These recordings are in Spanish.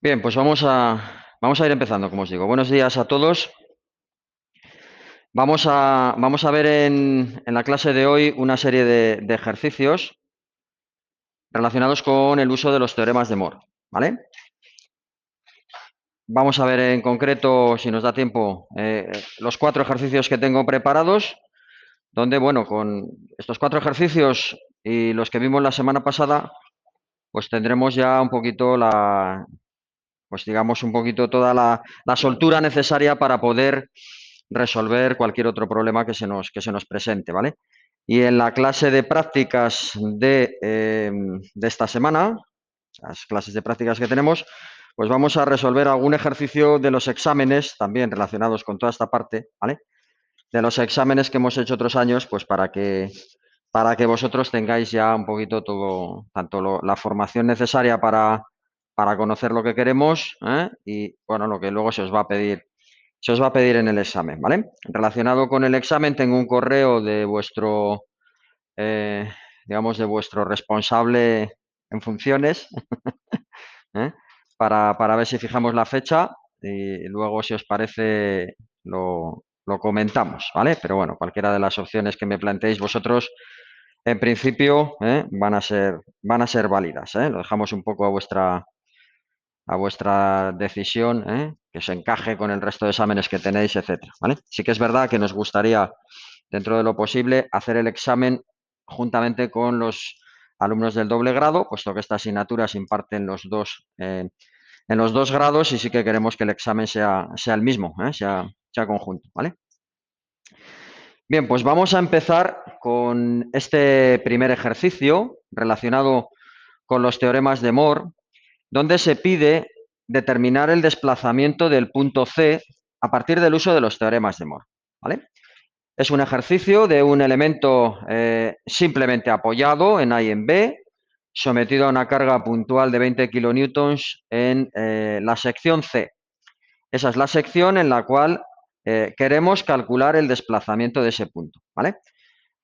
Bien, pues vamos a ir empezando, como os digo. Buenos días a todos. Vamos a ver en la clase de hoy una serie de ejercicios relacionados con el uso de los teoremas de Moore, ¿vale? Vamos a ver en concreto, si nos da tiempo, los 4 ejercicios que tengo preparados, donde, bueno, con estos 4 ejercicios y los que vimos la semana pasada, pues tendremos ya un poquito pues digamos, un poquito toda la soltura necesaria para poder resolver cualquier otro problema que se nos presente, ¿vale? Y en la clase de prácticas de esta semana, las clases de prácticas que tenemos, pues vamos a resolver algún ejercicio de los exámenes también relacionados con toda esta parte, ¿vale? De los exámenes que hemos hecho otros años, pues para que vosotros tengáis ya un poquito todo, tanto la formación necesaria para conocer lo que queremos, ¿eh? Y bueno, lo que luego se os va a pedir en el examen, ¿vale? Relacionado con el examen, tengo un correo de vuestro, digamos, de vuestro responsable en funciones, ¿eh? Para ver si fijamos la fecha y luego, si os parece, lo comentamos, ¿vale? Pero bueno, cualquiera de las opciones que me planteéis vosotros, en principio, van a ser válidas, ¿eh? Lo dejamos un poco a vuestra decisión, ¿eh? Que se encaje con el resto de exámenes que tenéis, etcétera, ¿vale? Sí que es verdad que nos gustaría, dentro de lo posible, hacer el examen juntamente con los alumnos del doble grado, puesto que esta asignatura se imparte en los dos grados, y sí que queremos que el examen sea el mismo, sea conjunto, ¿vale? Bien, pues vamos a empezar con este primer ejercicio relacionado con los teoremas de Moore, donde se pide determinar el desplazamiento del punto C a partir del uso de los teoremas de Moore, ¿vale? Es un ejercicio de un elemento simplemente apoyado en A y en B, sometido a una carga puntual de 20 kilonewtons en la sección C. Esa es la sección en la cual queremos calcular el desplazamiento de ese punto, ¿vale?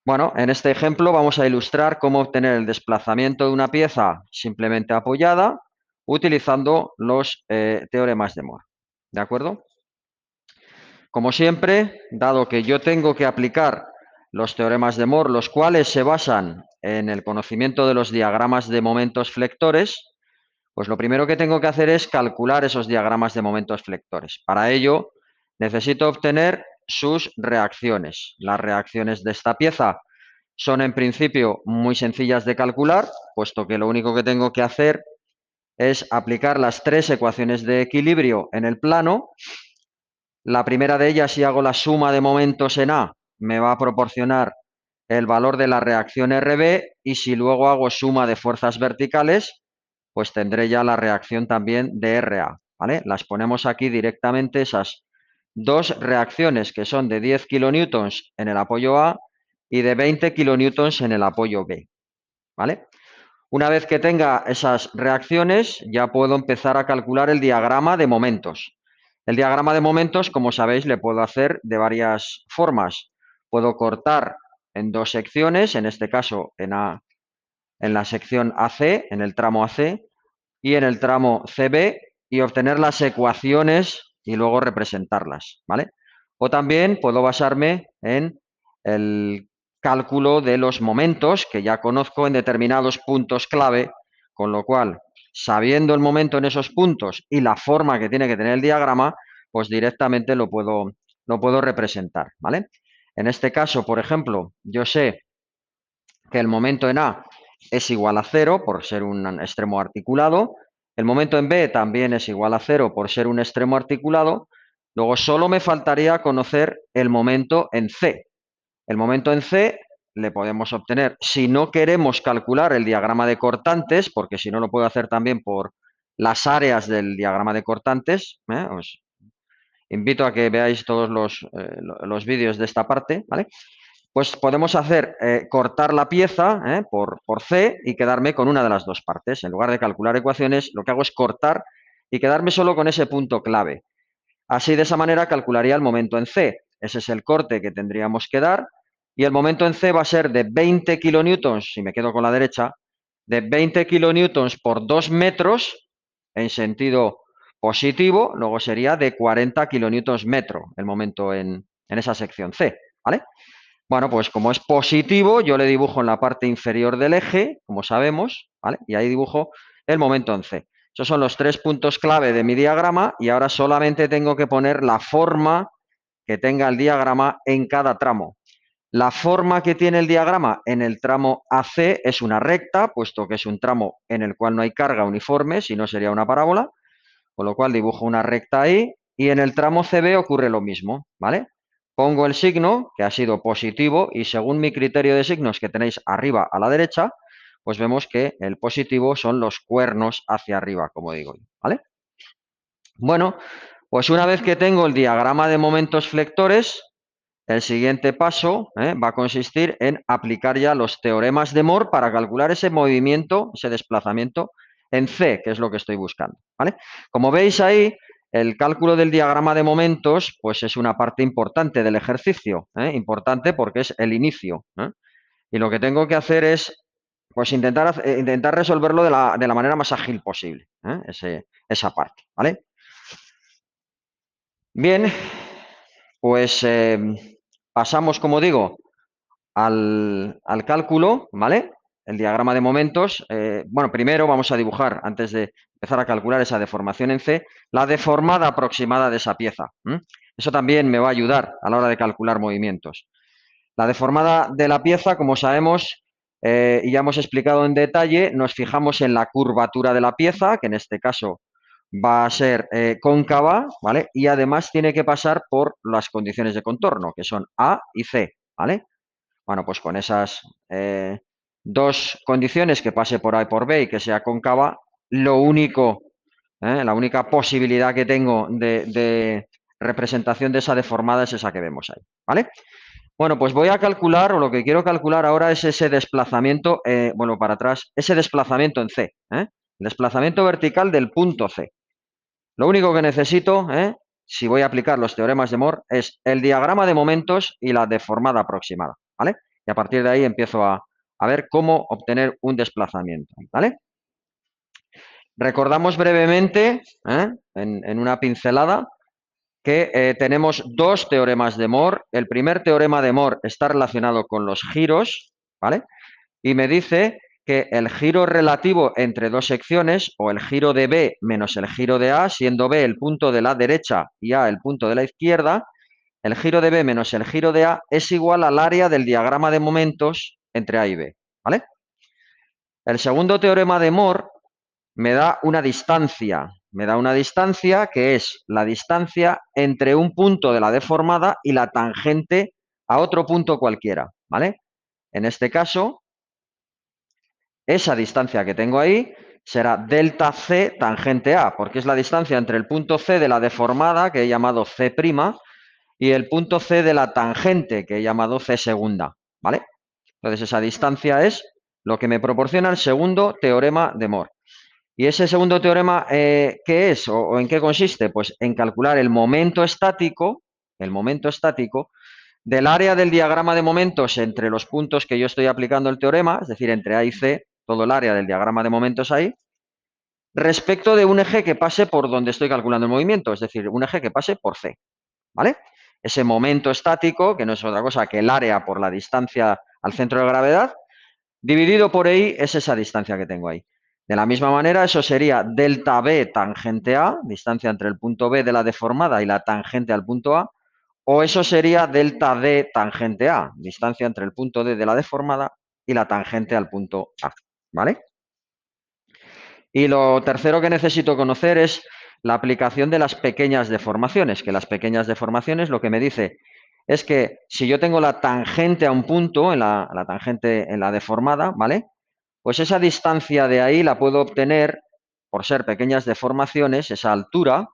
Bueno, en este ejemplo vamos a ilustrar cómo obtener el desplazamiento de una pieza simplemente apoyada utilizando los teoremas de Moore, ¿de acuerdo? Como siempre, dado que yo tengo que aplicar los teoremas de Moore, los cuales se basan en el conocimiento de los diagramas de momentos flectores, pues lo primero que tengo que hacer es calcular esos diagramas de momentos flectores. Para ello, necesito obtener sus reacciones. Las reacciones de esta pieza son, en principio, muy sencillas de calcular, puesto que lo único que tengo que hacer es aplicar las 3 ecuaciones de equilibrio en el plano. La primera de ellas, si hago la suma de momentos en A, me va a proporcionar el valor de la reacción RB, y si luego hago suma de fuerzas verticales, pues tendré ya la reacción también de RA, ¿vale? Las ponemos aquí directamente, esas dos reacciones, que son de 10 kilonewtons en el apoyo A y de 20 kilonewtons en el apoyo B, ¿vale? Una vez que tenga esas reacciones, ya puedo empezar a calcular el diagrama de momentos. El diagrama de momentos, como sabéis, le puedo hacer de varias formas. Puedo cortar en 2 secciones, en este caso en la sección AC, en el tramo AC, y en el tramo CB, y obtener las ecuaciones y luego representarlas, ¿vale? O también puedo basarme en el cálculo de los momentos que ya conozco en determinados puntos clave, con lo cual, sabiendo el momento en esos puntos y la forma que tiene que tener el diagrama, pues directamente lo puedo representar, ¿vale? En este caso, por ejemplo, yo sé que el momento en A es igual a 0 por ser un extremo articulado, el momento en B también es igual a 0 por ser un extremo articulado. Luego solo me faltaría conocer el momento en C. El momento en C le podemos obtener, si no queremos calcular el diagrama de cortantes, porque si no lo puedo hacer también por las áreas del diagrama de cortantes, os invito a que veáis todos los vídeos de esta parte, ¿vale? Pues podemos hacer cortar la pieza por C y quedarme con una de las dos partes. En lugar de calcular ecuaciones, lo que hago es cortar y quedarme solo con ese punto clave. Así, de esa manera, calcularía el momento en C. Ese es el corte que tendríamos que dar. Y el momento en C va a ser de 20 kilonewtons, si me quedo con la derecha, de 20 kilonewtons por 2 metros en sentido positivo, luego sería de 40 kilonewtons metro el momento en esa sección C, ¿vale? Bueno, pues como es positivo, yo le dibujo en la parte inferior del eje, como sabemos, ¿vale? Y ahí dibujo el momento en C. Esos son los 3 puntos clave de mi diagrama y ahora solamente tengo que poner la forma que tenga el diagrama en cada tramo. La forma que tiene el diagrama en el tramo AC es una recta, puesto que es un tramo en el cual no hay carga uniforme, si no sería una parábola, con lo cual dibujo una recta ahí y en el tramo CB ocurre lo mismo, ¿vale? Pongo el signo, que ha sido positivo, y según mi criterio de signos que tenéis arriba a la derecha, pues vemos que el positivo son los cuernos hacia arriba, como digo, ¿vale? Bueno, pues una vez que tengo el diagrama de momentos flectores, el siguiente paso va a consistir en aplicar ya los teoremas de Moore para calcular ese movimiento, ese desplazamiento en C, que es lo que estoy buscando, ¿vale? Como veis ahí, el cálculo del diagrama de momentos pues es una parte importante del ejercicio, importante porque es el inicio. Y lo que tengo que hacer es pues intentar resolverlo de la manera más ágil posible, esa parte, ¿vale? Bien, pues pasamos, como digo, al cálculo, ¿vale? El diagrama de momentos. Bueno, primero vamos a dibujar, antes de empezar a calcular esa deformación en C, la deformada aproximada de esa pieza. Eso también me va a ayudar a la hora de calcular movimientos. La deformada de la pieza, como sabemos, y ya hemos explicado en detalle, nos fijamos en la curvatura de la pieza, que en este caso va a ser cóncava, ¿vale? Y además tiene que pasar por las condiciones de contorno, que son A y C, ¿vale? Bueno, pues con esas dos condiciones, que pase por A y por B y que sea cóncava, la única posibilidad que tengo de representación de esa deformada es esa que vemos ahí, ¿vale? Bueno, pues voy a calcular, o lo que quiero calcular ahora es ese desplazamiento, bueno, para atrás, ese desplazamiento en C, el desplazamiento vertical del punto C. Lo único que necesito, si voy a aplicar los teoremas de Moore, es el diagrama de momentos y la deformada aproximada, ¿vale? Y a partir de ahí empiezo a ver cómo obtener un desplazamiento, ¿vale? Recordamos brevemente, en una pincelada, que tenemos dos teoremas de Moore. El primer teorema de Moore está relacionado con los giros, ¿vale? Y me dice que el giro relativo entre dos secciones, o el giro de B menos el giro de A, siendo B el punto de la derecha y A el punto de la izquierda, el giro de B menos el giro de A es igual al área del diagrama de momentos entre A y B, ¿vale? El segundo teorema de Moore me da una distancia que es la distancia entre un punto de la deformada y la tangente a otro punto cualquiera, ¿vale? En este caso, esa distancia que tengo ahí será delta C tangente A, porque es la distancia entre el punto C de la deformada, que he llamado C', y el punto C de la tangente, que he llamado C segunda, ¿vale? Entonces esa distancia es lo que me proporciona el segundo teorema de Moore. ¿Y ese segundo teorema qué es o en qué consiste? Pues en calcular el momento estático del área del diagrama de momentos entre los puntos que yo estoy aplicando el teorema, es decir, entre A y C, todo el área del diagrama de momentos ahí, respecto de un eje que pase por donde estoy calculando el movimiento, es decir, un eje que pase por C, ¿vale? Ese momento estático, que no es otra cosa que el área por la distancia al centro de gravedad, dividido por I es esa distancia que tengo ahí. De la misma manera, eso sería delta B tangente A, distancia entre el punto B de la deformada y la tangente al punto A, o eso sería delta D tangente A, distancia entre el punto D de la deformada y la tangente al punto A, ¿vale? Y lo tercero que necesito conocer es la aplicación de las pequeñas deformaciones, que las pequeñas deformaciones lo que me dice es que si yo tengo la tangente a un punto, la tangente en la deformada, ¿vale? Pues esa distancia de ahí la puedo obtener, por ser pequeñas deformaciones, esa altura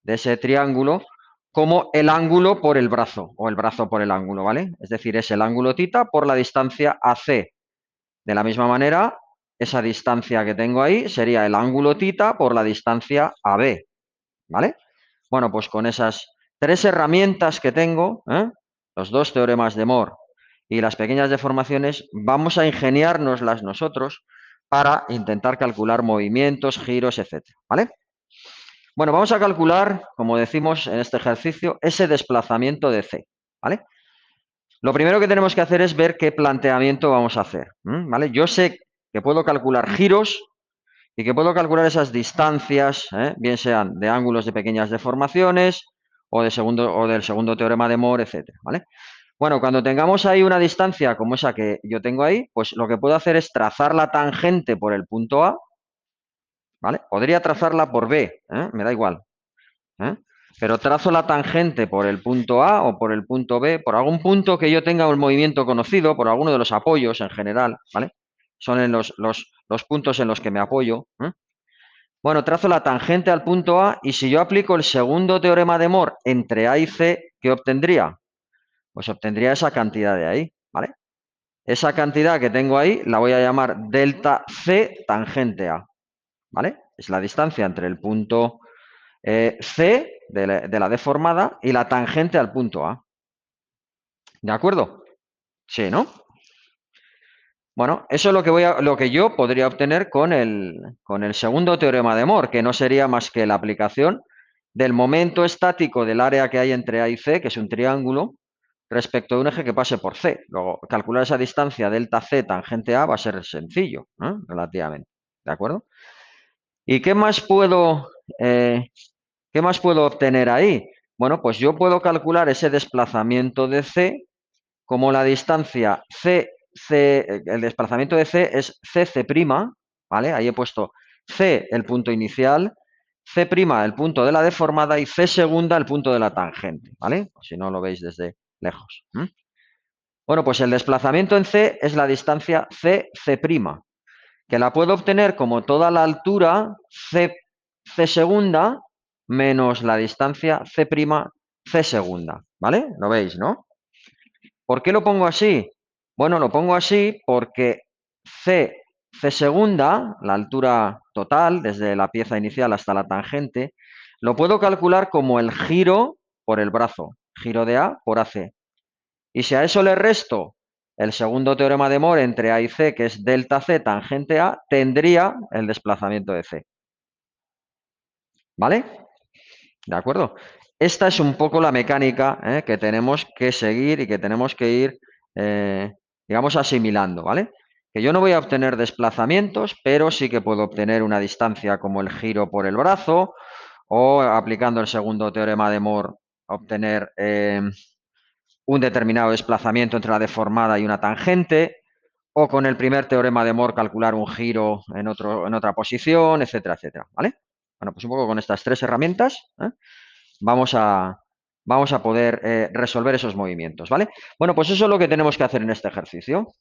de ese triángulo, como el ángulo por el brazo, o el brazo por el ángulo, ¿vale? Es decir, es el ángulo θ por la distancia AC. De la misma manera, esa distancia que tengo ahí sería el ángulo θ por la distancia AB, ¿vale? Bueno, pues con esas tres herramientas que tengo, los dos teoremas de Moore y las pequeñas deformaciones, vamos a ingeniárnoslas nosotros para intentar calcular movimientos, giros, etcétera, ¿vale? Bueno, vamos a calcular, como decimos en este ejercicio, ese desplazamiento de C, ¿vale? Lo primero que tenemos que hacer es ver qué planteamiento vamos a hacer, ¿vale? Yo sé que puedo calcular giros y que puedo calcular esas distancias, bien sean de ángulos de pequeñas deformaciones o, del segundo teorema de Moore, etcétera, ¿vale? Bueno, cuando tengamos ahí una distancia como esa que yo tengo ahí, pues lo que puedo hacer es trazar la tangente por el punto A, ¿vale? Podría trazarla por B, me da igual, ¿eh? Pero trazo la tangente por el punto A o por el punto B, por algún punto que yo tenga un movimiento conocido, por alguno de los apoyos en general, ¿vale? Son en los puntos en los que me apoyo. Bueno, trazo la tangente al punto A y si yo aplico el segundo teorema de Moore entre A y C, ¿qué obtendría? Pues obtendría esa cantidad de ahí, ¿vale? Esa cantidad que tengo ahí la voy a llamar delta C tangente A, ¿vale? Es la distancia entre el punto C de la deformada y la tangente al punto A. ¿De acuerdo? Sí, ¿no? Bueno, eso es lo que yo podría obtener con el segundo teorema de Moore, que no sería más que la aplicación del momento estático del área que hay entre A y C, que es un triángulo, respecto de un eje que pase por C. Luego, calcular esa distancia delta C tangente A va a ser sencillo, relativamente. ¿De acuerdo? ¿Y eh, qué más puedo obtener ahí? Bueno, pues yo puedo calcular ese desplazamiento de C como la distancia el desplazamiento de C es CC', ¿vale? Ahí he puesto C el punto inicial, C' el punto de la deformada y C segunda el punto de la tangente, ¿vale? Si no lo veis desde lejos. Bueno, pues el desplazamiento en C es la distancia CC', que la puedo obtener como toda la altura C segunda menos la distancia C' segunda, ¿vale? ¿Lo veis, no? ¿Por qué lo pongo así? Bueno, lo pongo así porque C segunda, la altura total, desde la pieza inicial hasta la tangente, lo puedo calcular como el giro por el brazo, giro de A por AC. Y si a eso le resto el segundo teorema de Moore entre A y C, que es delta C tangente A, tendría el desplazamiento de C. ¿Vale? ¿De acuerdo? Esta es un poco la mecánica que tenemos que seguir y que tenemos que ir, digamos, asimilando, ¿vale? Que yo no voy a obtener desplazamientos, pero sí que puedo obtener una distancia como el giro por el brazo o aplicando el segundo teorema de Moore, obtener un determinado desplazamiento entre la deformada y una tangente, o con el primer teorema de Moore calcular un giro en otra posición, etcétera, etcétera, ¿vale? Bueno, pues un poco con estas tres herramientas, vamos a poder resolver esos movimientos, ¿vale? Bueno, pues eso es lo que tenemos que hacer en este ejercicio.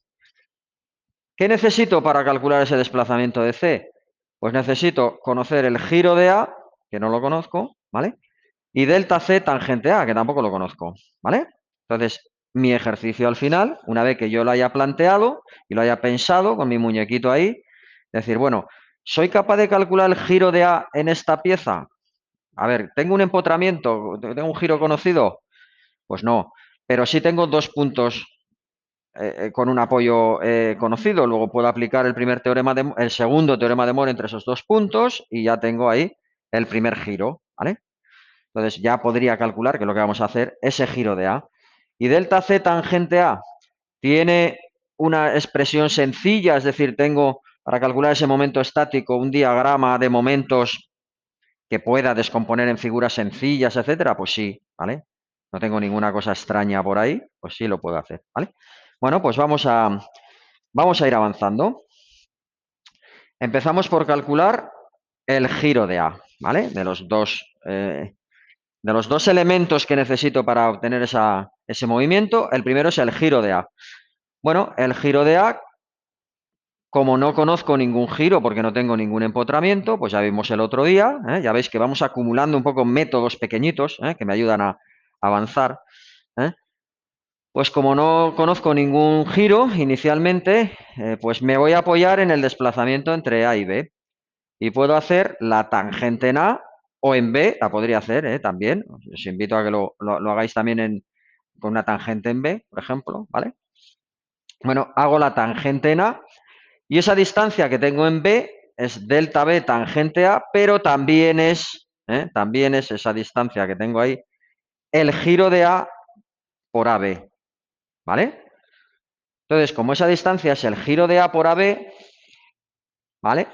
¿Qué necesito para calcular ese desplazamiento de C? Pues necesito conocer el giro de A, que no lo conozco, ¿vale? Y delta C tangente A, que tampoco lo conozco, ¿vale? Entonces, mi ejercicio al final, una vez que yo lo haya planteado y lo haya pensado con mi muñequito ahí, decir, bueno, ¿soy capaz de calcular el giro de A en esta pieza? A ver, ¿tengo un empotramiento? ¿Tengo un giro conocido? Pues no, pero sí tengo dos puntos con un apoyo conocido. Luego puedo aplicar el segundo teorema de Moore entre esos dos puntos y ya tengo ahí el primer giro, ¿vale? Entonces ya podría calcular, que es lo que vamos a hacer, ese giro de A. Y delta C tangente A tiene una expresión sencilla, es decir, tengo para calcular ese momento estático un diagrama de momentos que pueda descomponer en figuras sencillas, etcétera, pues sí, ¿vale? No tengo ninguna cosa extraña por ahí, pues sí lo puedo hacer, ¿vale? Bueno, pues vamos a ir avanzando. Empezamos por calcular el giro de A, ¿vale? De los dos elementos que necesito para obtener ese movimiento, el primero es el giro de A. Bueno, el giro de A, como no conozco ningún giro porque no tengo ningún empotramiento, pues ya vimos el otro día, ya veis que vamos acumulando un poco métodos pequeñitos que me ayudan a avanzar. Pues como no conozco ningún giro inicialmente, pues me voy a apoyar en el desplazamiento entre A y B. Y puedo hacer la tangente en A o en B, la podría hacer también. Os invito a que lo hagáis también con una tangente en B, por ejemplo, ¿vale? Bueno, hago la tangente en A y esa distancia que tengo en B es delta B tangente A, pero también es también es esa distancia que tengo ahí, el giro de A por AB, ¿vale? Entonces, como esa distancia es el giro de A por AB, ¿vale?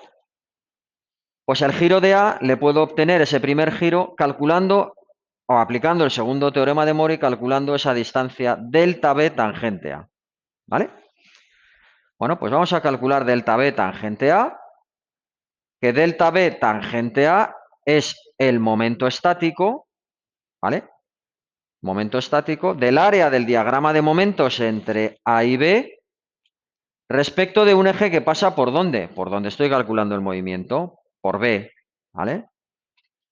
Pues el giro de A le puedo obtener ese primer giro calculando o aplicando el segundo teorema de Mori, calculando esa distancia delta B tangente A, ¿vale? Bueno, pues vamos a calcular delta B tangente A, que delta B tangente A es el momento estático, ¿vale? Momento estático del área del diagrama de momentos entre A y B respecto de un eje que pasa por ¿dónde? Por donde estoy calculando el movimiento, por B, ¿vale?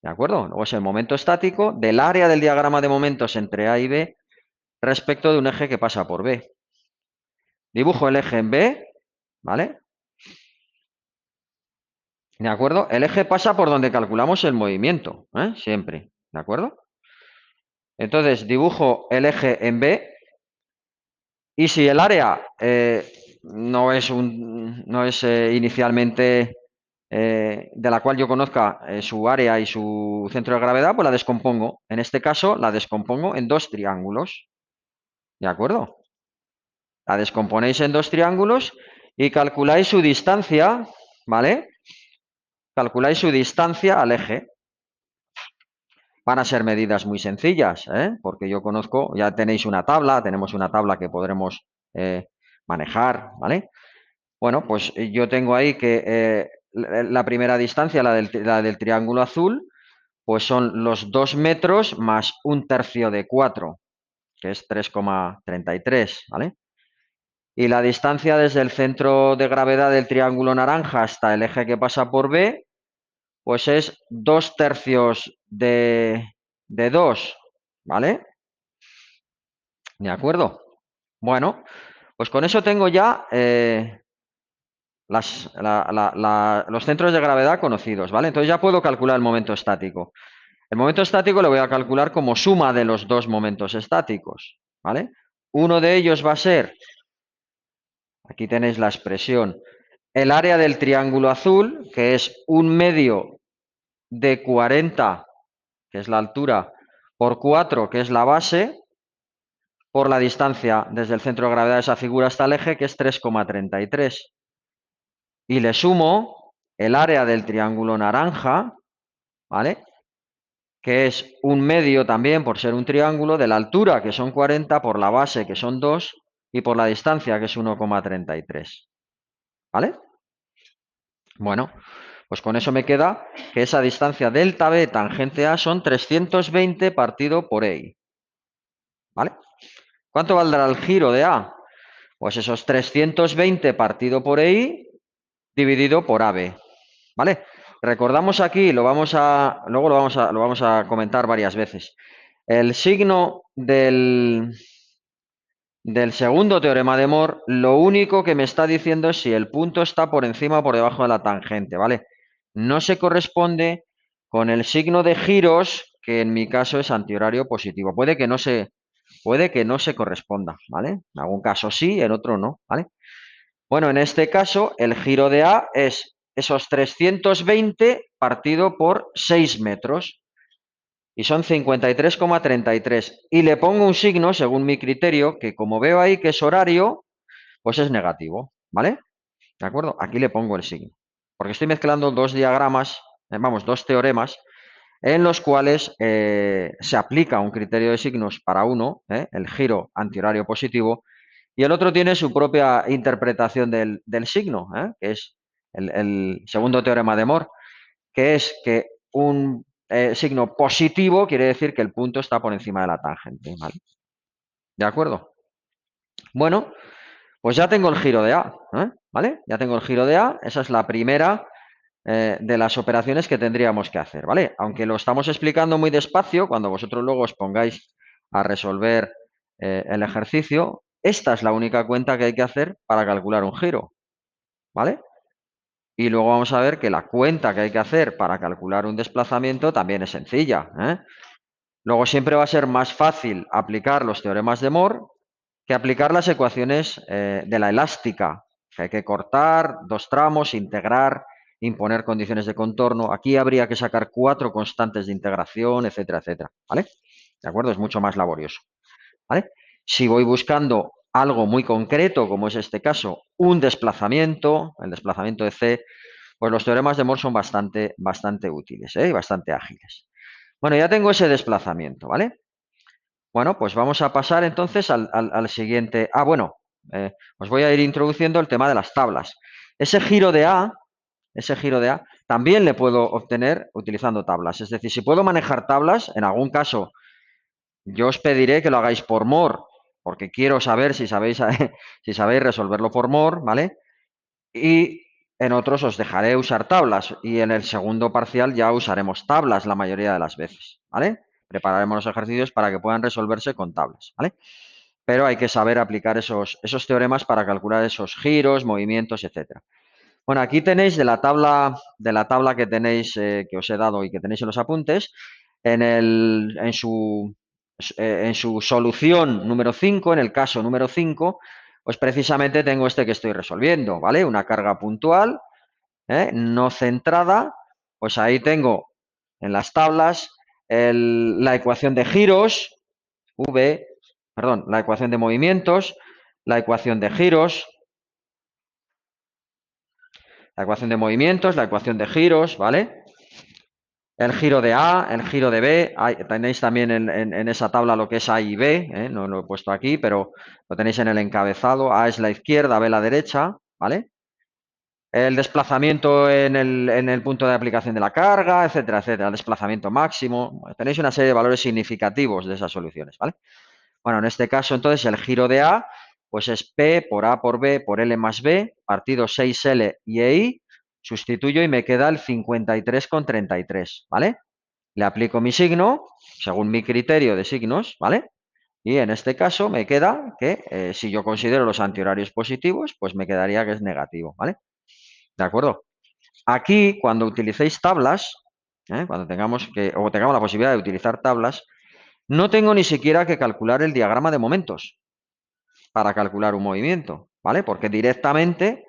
¿De acuerdo? Luego es el momento estático del área del diagrama de momentos entre A y B respecto de un eje que pasa por B. Dibujo el eje en B, ¿vale? ¿De acuerdo? El eje pasa por donde calculamos el movimiento, siempre, ¿de acuerdo? Entonces dibujo el eje en B y si el área no es inicialmente de la cual yo conozca su área y su centro de gravedad, pues la descompongo. En este caso la descompongo en dos triángulos, ¿de acuerdo? La descomponéis en dos triángulos y calculáis su distancia, ¿vale? Calculáis su distancia al eje. Van a ser medidas muy sencillas, porque yo conozco, ya tenéis una tabla, tenemos una tabla que podremos manejar, ¿vale? Bueno, pues yo tengo ahí que la primera distancia, la del triángulo azul, pues son los 2 metros más 1/3 de 4, que es 3,33, ¿vale? Y la distancia desde el centro de gravedad del triángulo naranja hasta el eje que pasa por B, pues es 2/3 de 2, ¿vale? ¿De acuerdo? Bueno, pues con eso tengo ya los centros de gravedad conocidos, ¿vale? Entonces ya puedo calcular el momento estático. El momento estático lo voy a calcular como suma de los dos momentos estáticos, ¿vale? Uno de ellos va a ser, aquí tenéis la expresión, el área del triángulo azul, que es 1/2 de 40, que es la altura, por 4, que es la base, por la distancia desde el centro de gravedad de esa figura hasta el eje, que es 3,33. Y le sumo el área del triángulo naranja, ¿vale? Que es 1/2 también, por ser un triángulo, de la altura, que son 40, por la base, que son 2, y por la distancia, que es 1,33. ¿Vale? Bueno, pues con eso me queda que esa distancia delta B tangente A son 320 partido por EI. ¿Vale? ¿Cuánto valdrá el giro de A? Pues esos 320 partido por EI dividido por AB. ¿Vale? Recordamos aquí, luego lo vamos a comentar varias veces. El signo del segundo teorema de Moore, lo único que me está diciendo es si el punto está por encima o por debajo de la tangente, ¿vale? No se corresponde con el signo de giros, que en mi caso es antihorario positivo. Puede que no se corresponda, ¿vale? En algún caso sí, en otro no, ¿vale? Bueno, en este caso, el giro de A es esos 320 partido por 6 metros y son 53,33. Y le pongo un signo, según mi criterio, que como veo ahí que es horario, pues es negativo, ¿vale? ¿De acuerdo? Aquí le pongo el signo. Porque estoy mezclando dos diagramas, dos teoremas, en los cuales se aplica un criterio de signos para uno, el giro antihorario positivo, y el otro tiene su propia interpretación del signo, que es el segundo teorema de Moore, que es que un signo positivo quiere decir que el punto está por encima de la tangente, ¿vale? ¿De acuerdo? Bueno, pues ya tengo el giro de A, ¿vale? Ya tengo el giro de A, esa es la primera de las operaciones que tendríamos que hacer, ¿vale? Aunque lo estamos explicando muy despacio, cuando vosotros luego os pongáis a resolver el ejercicio, esta es la única cuenta que hay que hacer para calcular un giro, ¿vale? Y luego vamos a ver que la cuenta que hay que hacer para calcular un desplazamiento también es sencilla, Luego siempre va a ser más fácil aplicar los teoremas de Moore que aplicar las ecuaciones de la elástica, que hay que cortar dos tramos, integrar imponer condiciones de contorno. Aquí habría que sacar 4 constantes de integración, etcétera, etcétera, ¿vale? ¿De acuerdo? Es mucho más laborioso, ¿vale? Si voy buscando algo muy concreto, como es este caso, un desplazamiento, el desplazamiento de C, pues los teoremas de Moore son bastante útiles, y bastante ágiles. Bueno, ya tengo ese desplazamiento, ¿vale? Bueno, pues vamos a pasar entonces al siguiente. Bueno, os voy a ir introduciendo el tema de las tablas. Ese giro de A, también le puedo obtener utilizando tablas. Es decir, si puedo manejar tablas, en algún caso yo os pediré que lo hagáis por Moore, porque quiero saber si sabéis, si sabéis resolverlo por Moore, ¿vale? Y en otros os dejaré usar tablas y en el segundo parcial ya usaremos tablas la mayoría de las veces, ¿vale? Prepararemos los ejercicios para que puedan resolverse con tablas, ¿vale? Pero hay que saber aplicar esos teoremas para calcular esos giros, movimientos, etcétera. Bueno, aquí tenéis de la tabla que tenéis, que os he dado y que tenéis en los apuntes, en su solución número 5, en el caso número 5, pues precisamente tengo este que estoy resolviendo, ¿vale? Una carga puntual, no centrada, pues ahí tengo en las tablas la ecuación de giros, la ecuación de movimientos, la ecuación de giros, la ecuación de movimientos, la ecuación de giros, ¿vale? El giro de A, el giro de B, tenéis también en esa tabla lo que es A y B, no lo he puesto aquí, pero lo tenéis en el encabezado. A es la izquierda, B la derecha, ¿vale? El desplazamiento en el punto de aplicación de la carga, etcétera, etcétera, el desplazamiento máximo. Tenéis una serie de valores significativos de esas soluciones, ¿vale? Bueno, en este caso, entonces, el giro de A, pues es P por A por B por L más B, partido 6L y EI, sustituyo y me queda el 53,33, ¿vale? Le aplico mi signo, según mi criterio de signos, ¿vale? Y en este caso me queda que, si yo considero los antihorarios positivos, pues me quedaría que es negativo, ¿vale? ¿De acuerdo? Aquí, cuando utilicéis tablas, cuando tengamos la posibilidad de utilizar tablas, no tengo ni siquiera que calcular el diagrama de momentos para calcular un movimiento, ¿vale? Porque directamente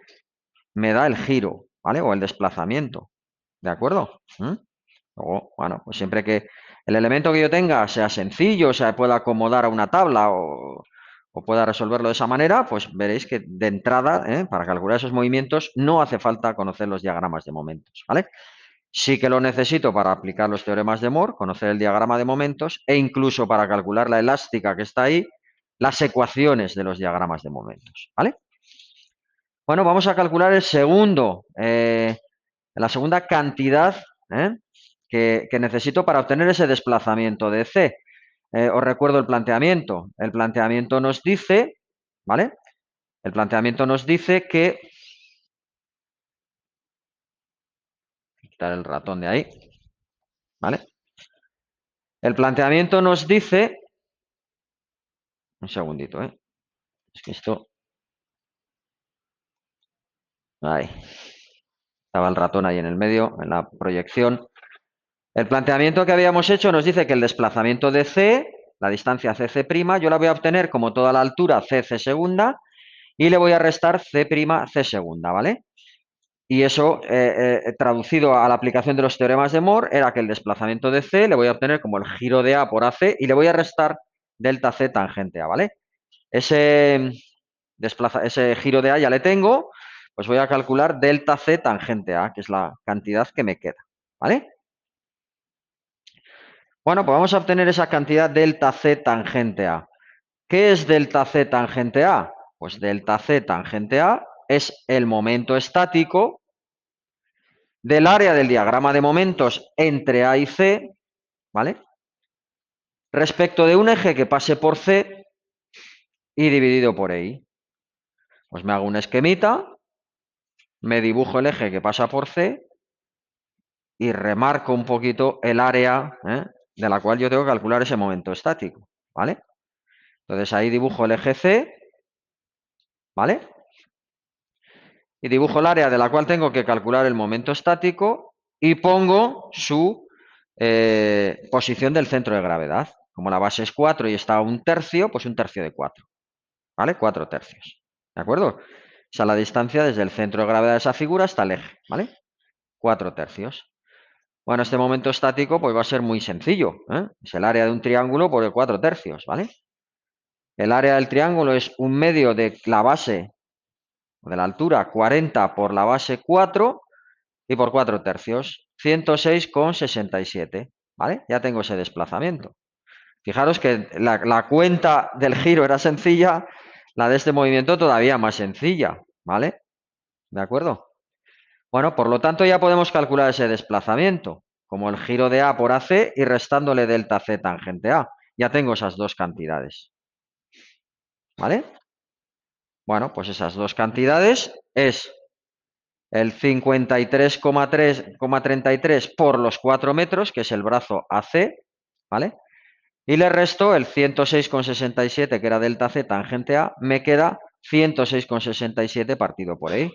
me da el giro, ¿vale? O el desplazamiento, ¿de acuerdo? Luego, bueno, pues siempre que el elemento que yo tenga sea sencillo, se pueda acomodar a una tabla o pueda resolverlo de esa manera, pues veréis que de entrada, para calcular esos movimientos, no hace falta conocer los diagramas de momentos, ¿vale? Sí que lo necesito para aplicar los teoremas de Moore, conocer el diagrama de momentos e incluso para calcular la elástica que está ahí, las ecuaciones de los diagramas de momentos, ¿vale? Bueno, vamos a calcular la segunda cantidad que necesito para obtener ese desplazamiento de C. Os recuerdo el planteamiento. El planteamiento nos dice, ¿vale? El planteamiento nos dice que... Quitar el ratón de ahí, ¿vale? El planteamiento nos dice... Un segundito, ¿eh? Es que esto... Ahí. Estaba el ratón ahí en el medio, en la proyección. El planteamiento que habíamos hecho nos dice que el desplazamiento de C, la distancia CC', yo la voy a obtener como toda la altura CC segunda y le voy a restar C', C segunda, ¿vale? Y eso, traducido a la aplicación de los teoremas de Moore, era que el desplazamiento de C le voy a obtener como el giro de A por AC y le voy a restar delta C tangente A, ¿vale? Ese giro de A ya le tengo, pues voy a calcular delta C tangente A, que es la cantidad que me queda, ¿vale? Bueno, pues vamos a obtener esa cantidad delta C tangente A. ¿Qué es delta C tangente A? Pues delta C tangente A es el momento estático del área del diagrama de momentos entre A y C, ¿vale? Respecto de un eje que pase por C y dividido por EI. Pues me hago un esquemita, me dibujo el eje que pasa por C y remarco un poquito el área de la cual yo tengo que calcular ese momento estático, ¿vale? Entonces ahí dibujo el eje C, ¿vale? Y dibujo el área de la cual tengo que calcular el momento estático y pongo su posición del centro de gravedad. Como la base es 4 y está a 1/3, pues 1/3 de 4, ¿vale? 4/3, ¿de acuerdo? Esa es la distancia desde el centro de gravedad de esa figura hasta el eje, ¿vale? 4 tercios. Bueno, este momento estático pues va a ser muy sencillo, ¿eh? Es el área de un triángulo por el 4 tercios, ¿vale? El área del triángulo es 1/2 de la base, o de la altura, 40 por la base 4 y por 4 tercios, 106,67, ¿vale? Ya tengo ese desplazamiento. Fijaros que la cuenta del giro era sencilla, la de este movimiento todavía más sencilla, ¿vale? ¿De acuerdo? Bueno, por lo tanto ya podemos calcular ese desplazamiento, como el giro de A por AC y restándole delta C tangente A. Ya tengo esas dos cantidades, ¿vale? Bueno, pues esas dos cantidades es el 53,33 por los 4 metros, que es el brazo AC, ¿vale? Y le resto el 106,67, que era delta C tangente A, me queda 106,67 partido por ahí.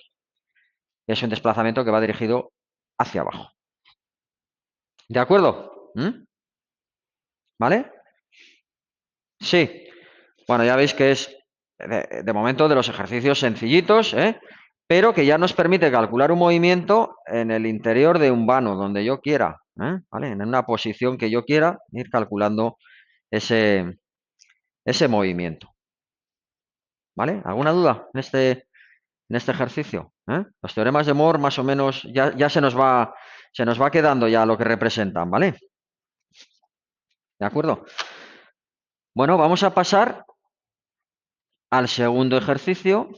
Es un desplazamiento que va dirigido hacia abajo. ¿De acuerdo? ¿Vale? Sí. Bueno, ya veis que es, de momento, de los ejercicios sencillitos, ¿eh? Pero que ya nos permite calcular un movimiento en el interior de un vano, donde yo quiera, ¿eh? ¿Vale? En una posición que yo quiera, ir calculando ese movimiento. ¿Vale? ¿Alguna duda en este ejercicio? ¿Eh? Los teoremas de Moore más o menos ya se nos va quedando ya lo que representan, ¿vale? ¿De acuerdo? Bueno, vamos a pasar al segundo ejercicio.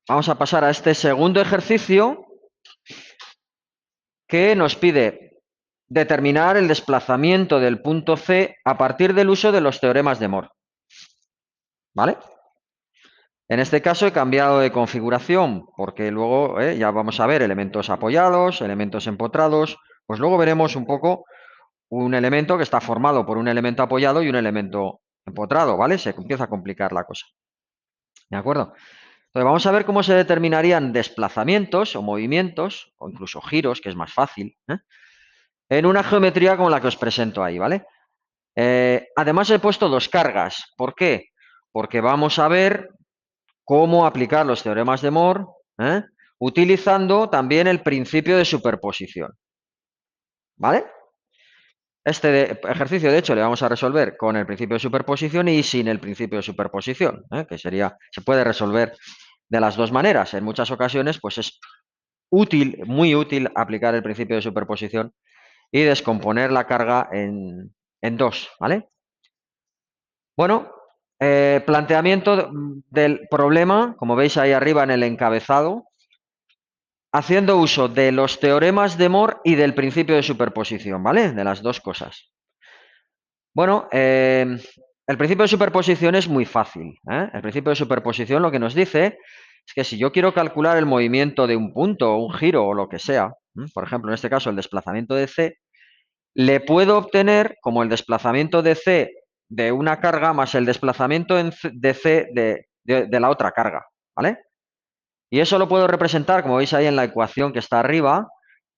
Vamos a pasar a este segundo ejercicio que nos pide determinar el desplazamiento del punto C a partir del uso de los teoremas de Moore. ¿Vale? En este caso he cambiado de configuración porque luego ya vamos a ver elementos apoyados, elementos empotrados, pues luego veremos un poco un elemento que está formado por un elemento apoyado y un elemento empotrado, ¿vale? Se empieza a complicar la cosa. ¿De acuerdo? Entonces vamos a ver cómo se determinarían desplazamientos o movimientos, o incluso giros, que es más fácil, en una geometría como la que os presento ahí, ¿vale? Además he puesto dos cargas. ¿Por qué? Porque vamos a ver cómo aplicar los teoremas de Moore, utilizando también el principio de superposición, ¿vale? Este ejercicio, de hecho, le vamos a resolver con el principio de superposición y sin el principio de superposición, que se puede resolver de las dos maneras. En muchas ocasiones, pues es útil, muy útil, aplicar el principio de superposición y descomponer la carga en dos, ¿vale? Bueno, planteamiento del problema, como veis ahí arriba en el encabezado, haciendo uso de los teoremas de Moore y del principio de superposición, ¿vale? De las dos cosas. Bueno, el principio de superposición es muy fácil, ¿eh? El principio de superposición lo que nos dice es que si yo quiero calcular el movimiento de un punto, o un giro o lo que sea, por ejemplo, en este caso el desplazamiento de C, le puedo obtener como el desplazamiento de C de una carga más el desplazamiento de C de la otra carga, ¿vale? Y eso lo puedo representar, como veis ahí en la ecuación que está arriba,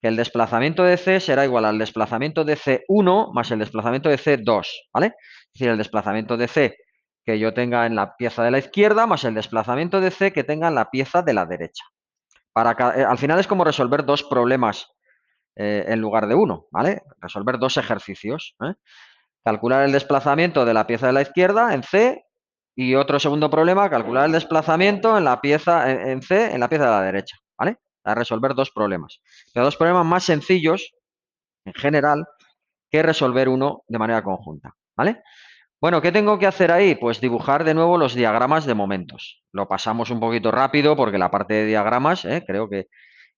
que el desplazamiento de C será igual al desplazamiento de C1 más el desplazamiento de C2, ¿vale? Es decir, el desplazamiento de C que yo tenga en la pieza de la izquierda más el desplazamiento de C que tenga en la pieza de la derecha. Al final es como resolver dos problemas en lugar de uno, ¿vale? Resolver dos ejercicios. Calcular el desplazamiento de la pieza de la izquierda en C y otro segundo problema, calcular el desplazamiento en la pieza en C en la pieza de la derecha, ¿vale? A resolver dos problemas. Pero dos problemas más sencillos, en general, que resolver uno de manera conjunta, ¿vale? Bueno, ¿qué tengo que hacer ahí? Pues dibujar de nuevo los diagramas de momentos. Lo pasamos un poquito rápido porque la parte de diagramas, creo que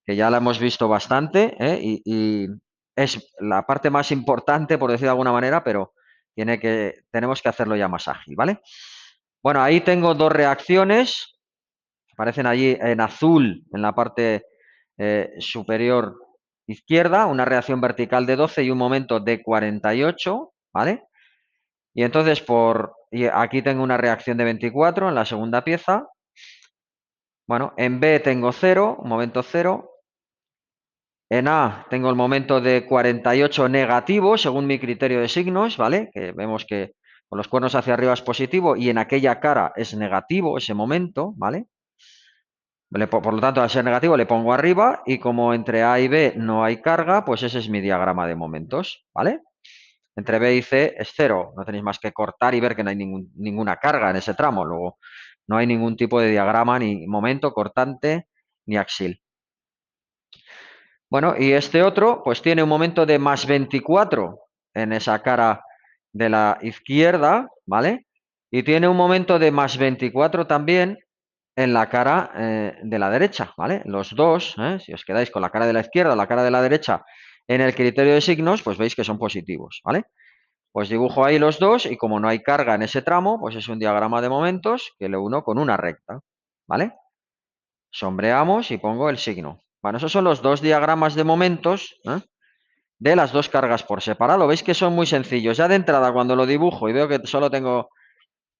ya la hemos visto bastante, y es la parte más importante, por decir de alguna manera, pero tenemos que hacerlo ya más ágil, ¿vale? Bueno, ahí tengo dos reacciones, aparecen allí en azul en la parte superior izquierda, una reacción vertical de 12 y un momento de 48, ¿vale? Y entonces y aquí tengo una reacción de 24 en la segunda pieza. Bueno, en B tengo 0, un momento 0. En A tengo el momento de 48 negativo, según mi criterio de signos, ¿vale? Que vemos que con los cuernos hacia arriba es positivo y en aquella cara es negativo ese momento, ¿vale? Por lo tanto, al ser negativo le pongo arriba y como entre A y B no hay carga, pues ese es mi diagrama de momentos, ¿vale? Entre B y C es cero, no tenéis más que cortar y ver que no hay ninguna carga en ese tramo, luego no hay ningún tipo de diagrama, ni momento, cortante, ni axil. Bueno, y este otro pues tiene un momento de más 24 en esa cara de la izquierda, ¿vale? Y tiene un momento de más 24 también en la cara de la derecha, ¿vale? Los dos, si os quedáis con la cara de la izquierda o la cara de la derecha en el criterio de signos, pues veis que son positivos, ¿vale? Pues dibujo ahí los dos y como no hay carga en ese tramo, pues es un diagrama de momentos que le uno con una recta, ¿vale? Sombreamos y pongo el signo. Bueno, esos son los dos diagramas de momentos de las dos cargas por separado. Veis que son muy sencillos. Ya de entrada, cuando lo dibujo y veo que solo tengo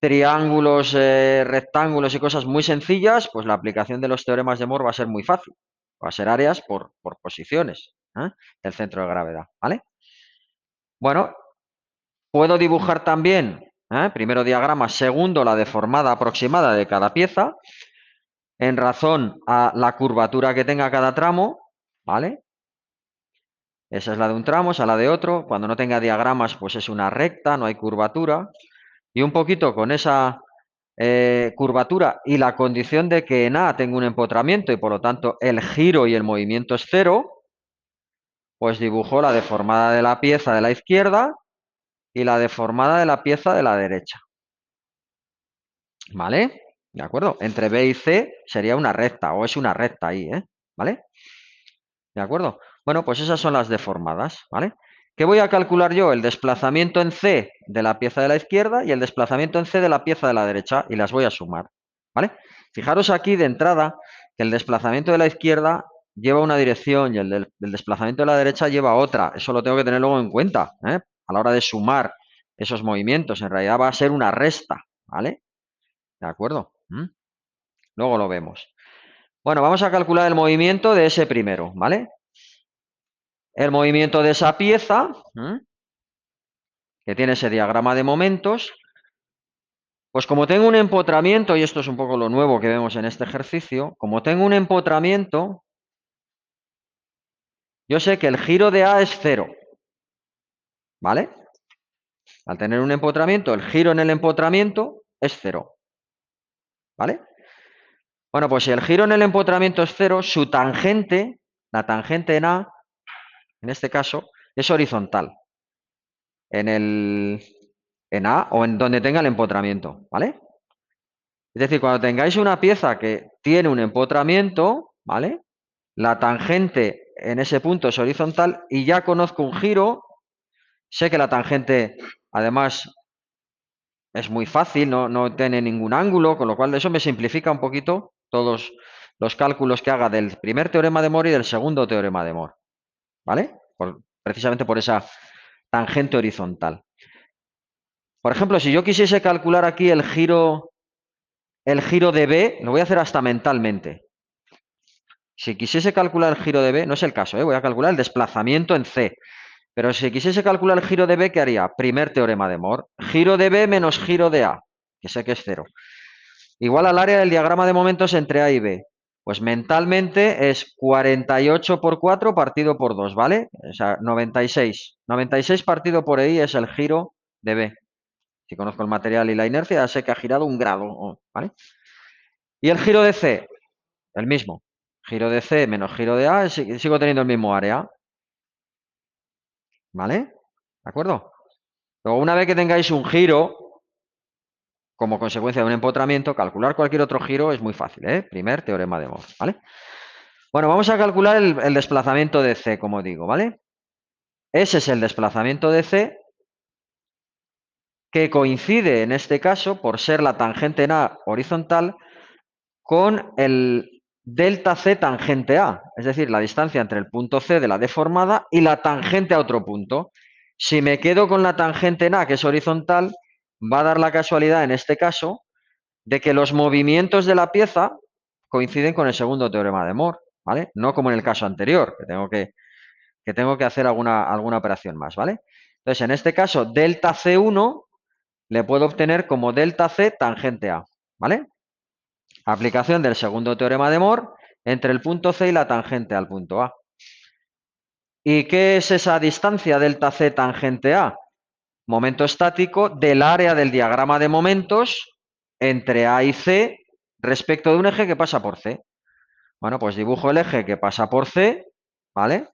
triángulos, rectángulos y cosas muy sencillas, pues la aplicación de los teoremas de Moore va a ser muy fácil. Va a ser áreas por posiciones del centro de gravedad, ¿vale? Bueno, puedo dibujar también, primero diagrama, segundo la deformada aproximada de cada pieza, en razón a la curvatura que tenga cada tramo, ¿vale? Esa es la de un tramo, esa es la de otro. Cuando no tenga diagramas, pues es una recta, no hay curvatura. Y un poquito con esa curvatura y la condición de que en A tengo un empotramiento y por lo tanto el giro y el movimiento es cero, pues dibujo la deformada de la pieza de la izquierda y la deformada de la pieza de la derecha. ¿Vale? ¿De acuerdo? Entre B y C sería una recta, o es una recta ahí, ¿vale? ¿De acuerdo? Bueno, pues esas son las deformadas, ¿vale? ¿Qué voy a calcular yo? El desplazamiento en C de la pieza de la izquierda y el desplazamiento en C de la pieza de la derecha y las voy a sumar, ¿vale? Fijaros aquí de entrada que el desplazamiento de la izquierda lleva una dirección y el desplazamiento de la derecha lleva otra. Eso lo tengo que tener luego en cuenta, a la hora de sumar esos movimientos. En realidad va a ser una resta, ¿vale? ¿De acuerdo? Luego lo vemos. Bueno, vamos a calcular el movimiento de ese primero, ¿vale? El movimiento de esa pieza, que tiene ese diagrama de momentos, pues como tengo un empotramiento, y esto es un poco lo nuevo que vemos en este ejercicio, como tengo un empotramiento, yo sé que el giro de A es cero, ¿vale? Al tener un empotramiento, el giro en el empotramiento es cero, ¿vale? Bueno, pues si el giro en el empotramiento es cero, su tangente, la tangente en A, en este caso, es horizontal. En A o en donde tenga el empotramiento, ¿vale? Es decir, cuando tengáis una pieza que tiene un empotramiento, ¿vale? La tangente en ese punto es horizontal y ya conozco un giro, sé que la tangente además es muy fácil, no tiene ningún ángulo, con lo cual eso me simplifica un poquito todos los cálculos que haga del primer teorema de Moore y del segundo teorema de Moore, ¿vale? Precisamente por esa tangente horizontal. Por ejemplo, si yo quisiese calcular aquí el giro de B, lo voy a hacer hasta mentalmente. Si quisiese calcular el giro de B, no es el caso, voy a calcular el desplazamiento en C. Pero si quisiese calcular el giro de B, ¿qué haría? Primer teorema de Moore. Giro de B menos giro de A, que sé que es cero. Igual al área del diagrama de momentos entre A y B. Pues mentalmente es 48 por 4 partido por 2, ¿vale? O sea, 96. 96 partido por I es el giro de B. Si conozco el material y la inercia, ya sé que ha girado un grado, ¿vale? Y el giro de C, el mismo. Giro de C menos giro de A, sigo teniendo el mismo área, ¿vale? ¿De acuerdo? Luego, una vez que tengáis un giro, como consecuencia de un empotramiento, calcular cualquier otro giro es muy fácil, Primer teorema de Moore, ¿vale? Bueno, vamos a calcular el desplazamiento de C, como digo, ¿vale? Ese es el desplazamiento de C que coincide en este caso, por ser la tangente en A horizontal, con el delta C tangente A, es decir, la distancia entre el punto C de la deformada y la tangente a otro punto. Si me quedo con la tangente en A, que es horizontal, va a dar la casualidad en este caso de que los movimientos de la pieza coinciden con el segundo teorema de Moore, ¿vale? No como en el caso anterior, que tengo que que tengo que hacer alguna operación más, ¿vale? Entonces, en este caso, delta C1 le puedo obtener como delta C tangente A, ¿vale? Aplicación del segundo teorema de Moore entre el punto C y la tangente al punto A. ¿Y qué es esa distancia delta C tangente A? Momento estático del área del diagrama de momentos entre A y C respecto de un eje que pasa por C. Bueno, pues dibujo el eje que pasa por C, ¿vale?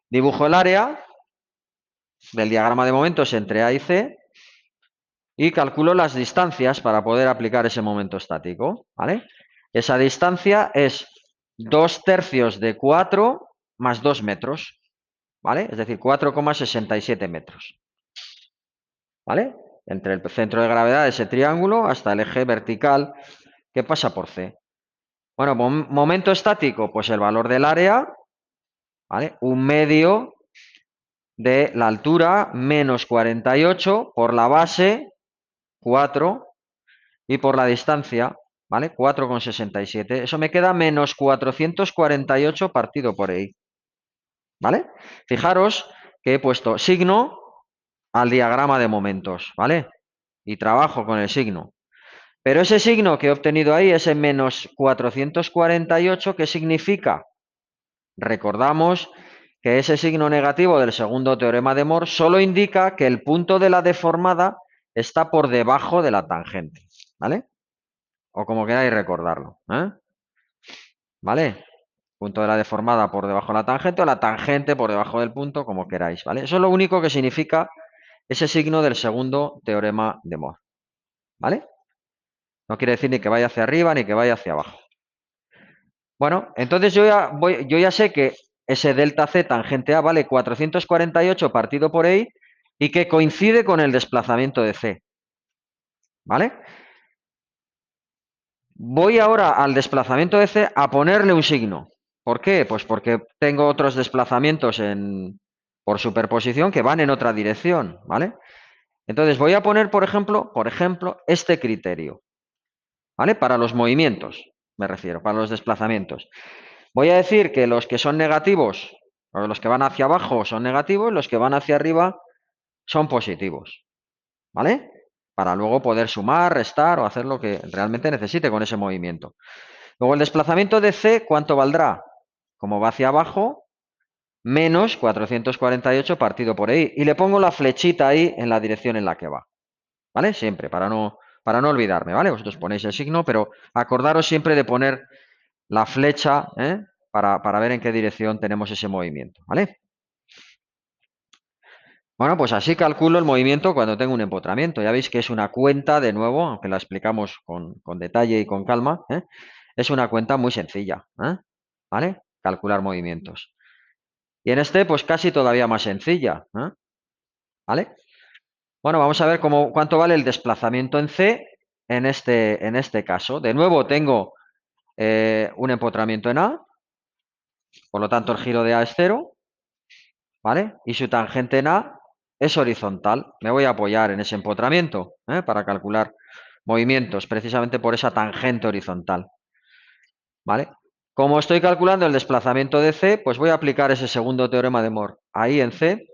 Dibujo el área del diagrama de momentos entre A y C y calculo las distancias para poder aplicar ese momento estático, ¿vale? Esa distancia es 2/3 de 4 más 2 metros, ¿vale? Es decir, 4,67 metros, ¿vale? Entre el centro de gravedad de ese triángulo hasta el eje vertical que pasa por C. Bueno, momento estático, pues el valor del área, ¿vale? 1/2 de la altura menos 48 por la base 4 y por la distancia, ¿vale? 4,67. Eso me queda menos 448 partido por ahí, ¿vale? Fijaros que he puesto signo al diagrama de momentos, ¿vale? Y trabajo con el signo. Pero ese signo que he obtenido ahí, ese menos 448, ¿qué significa? Recordamos que ese signo negativo del segundo teorema de Moore solo indica que el punto de la deformada está por debajo de la tangente, ¿vale? O como queráis recordarlo, ¿eh? ¿Vale? Punto de la deformada por debajo de la tangente o la tangente por debajo del punto, como queráis, ¿vale? Eso es lo único que significa ese signo del segundo teorema de Moore, ¿vale? No quiere decir ni que vaya hacia arriba ni que vaya hacia abajo. Bueno, entonces yo ya sé que ese delta C tangente A vale 448 partido por E y que coincide con el desplazamiento de C, ¿vale? Voy ahora al desplazamiento de C a ponerle un signo. ¿Por qué? Pues porque tengo otros desplazamientos por superposición que van en otra dirección, ¿vale? Entonces voy a poner, por ejemplo, este criterio, ¿vale? Para los movimientos, me refiero, para los desplazamientos. Voy a decir que los que son negativos, o los que van hacia abajo son negativos, los que van hacia arriba son positivos, ¿vale? Para luego poder sumar, restar o hacer lo que realmente necesite con ese movimiento. Luego el desplazamiento de C, ¿cuánto valdrá? Como va hacia abajo, menos 448 partido por ahí. Y le pongo la flechita ahí en la dirección en la que va, ¿vale? Siempre, para no olvidarme, ¿vale? Vosotros ponéis el signo, pero acordaros siempre de poner la flecha, ¿eh? Para ver en qué dirección tenemos ese movimiento, ¿vale? Bueno, pues así calculo el movimiento cuando tengo un empotramiento. Ya veis que es una cuenta, de nuevo, aunque la explicamos con detalle y con calma, ¿eh? Es una cuenta muy sencilla, ¿eh? ¿Vale? Calcular movimientos. Y en este, pues casi todavía más sencilla, ¿eh? ¿Vale? Bueno, vamos a ver cuánto vale el desplazamiento en C en este caso. De nuevo tengo un empotramiento en A, por lo tanto el giro de A es 0, ¿vale? Y su tangente en A es horizontal. Me voy a apoyar en ese empotramiento, para calcular movimientos, precisamente por esa tangente horizontal, ¿vale? Como estoy calculando el desplazamiento de C, pues voy a aplicar ese segundo teorema de Moore ahí en C,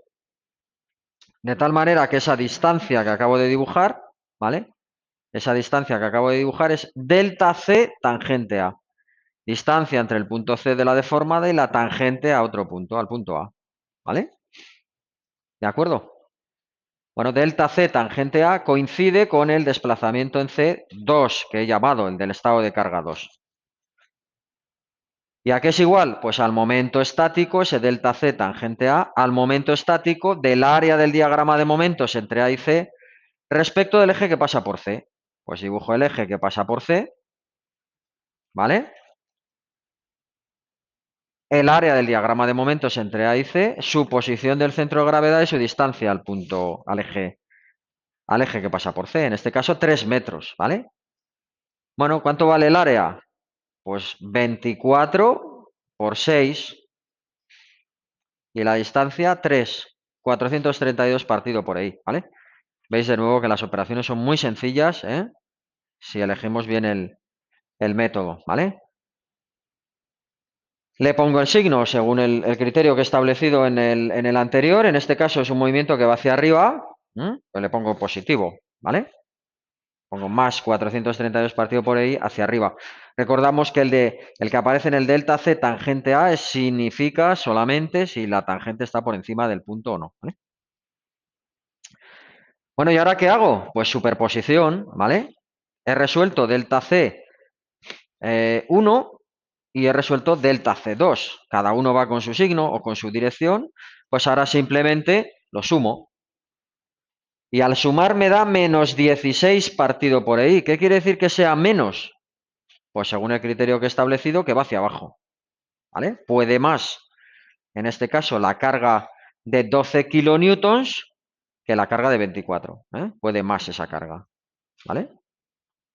de tal manera que esa distancia que acabo de dibujar, ¿vale? Esa distancia que acabo de dibujar es delta C tangente A. Distancia entre el punto C de la deformada y la tangente a otro punto, al punto A, ¿vale? ¿De acuerdo? Bueno, delta C tangente A coincide con el desplazamiento en C2, que he llamado el del estado de carga 2. ¿Y a qué es igual? Pues al momento estático, ese delta C tangente A, al momento estático del área del diagrama de momentos entre A y C respecto del eje que pasa por C. Pues dibujo el eje que pasa por C, ¿vale? El área del diagrama de momentos entre A y C, su posición del centro de gravedad y su distancia al punto, al eje que pasa por C, en este caso 3 metros, ¿vale? Bueno, ¿cuánto vale el área? Pues 24 por 6 y la distancia 3, 432 partido por ahí, ¿vale? Veis de nuevo que las operaciones son muy sencillas, ¿eh? Si elegimos bien el método, ¿vale? Le pongo el signo según el criterio que he establecido en el anterior. En este caso es un movimiento que va hacia arriba, pues le pongo positivo, ¿vale? Pongo más 432 partido por ahí hacia arriba. Recordamos que el que aparece en el delta C tangente A significa solamente si la tangente está por encima del punto o no, ¿vale? Bueno, ¿y ahora qué hago? Pues superposición, ¿vale? He resuelto delta C 1 y he resuelto delta C2. Cada uno va con su signo o con su dirección, pues ahora simplemente lo sumo. Y al sumar me da menos 16 partido por ahí. ¿Qué quiere decir que sea menos? Pues según el criterio que he establecido, que va hacia abajo, ¿vale? Puede más, en este caso, la carga de 12 kilonewtons que la carga de 24, ¿eh? Puede más esa carga, ¿vale?